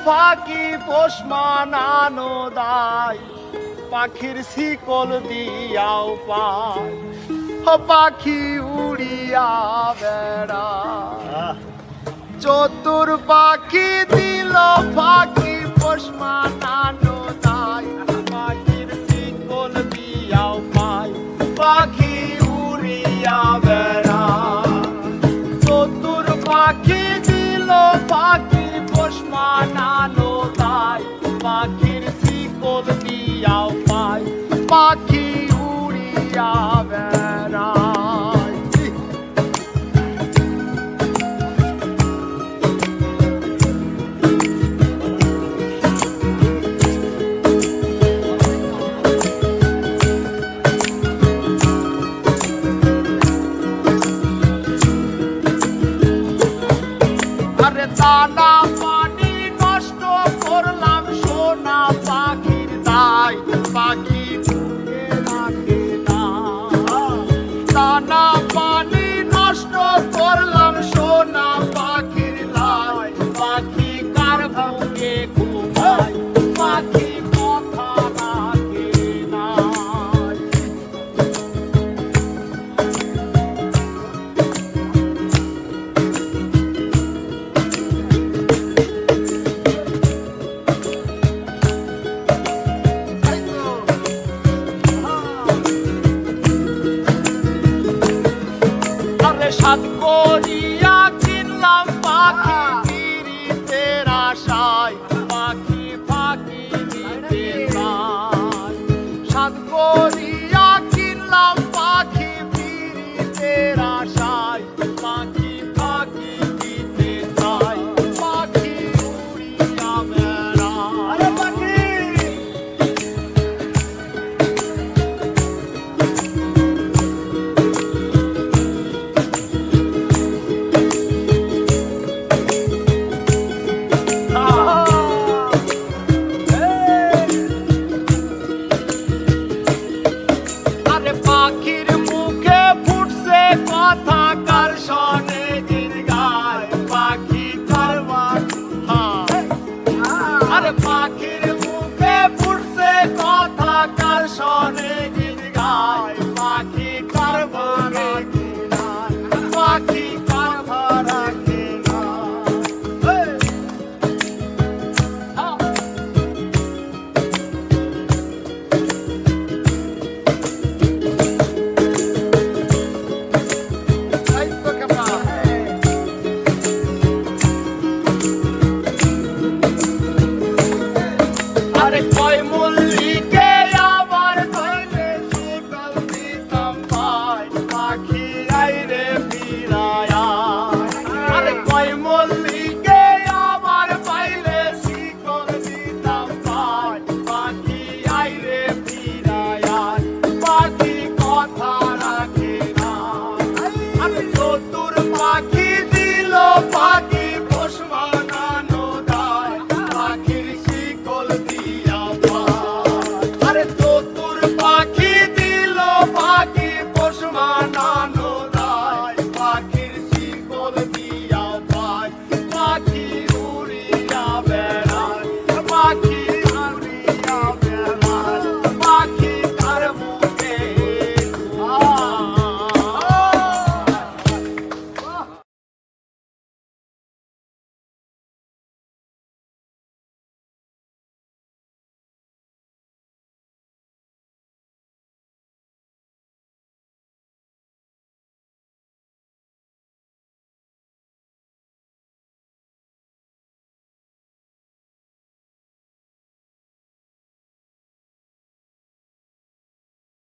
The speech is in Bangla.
ফাঁকি পোষ মানানো দায়, পাখির শিকল দিয়াও পায়, পাখি উড়িয়া বেড়ায়। চতুর পাখি দিল ফাঁকি পোষ মানানো দায়, পাখির শিকল দিয়াও পায়, পাখি উড়িয়া বেড়ায়। চতুর পাখি দিল ফাঁকি পোষ মানানো দায়, পাখির শিকল দিয়াও পায়, পাখি উড়িয়া বেড়ায়। দানা পানি নষ্ট করলাম সোনা পাখির দায়, পাখি বুকে রাখে না। দানা পানি নষ্ট করলাম সোনা পাখির দায়, পাখি কার বুকে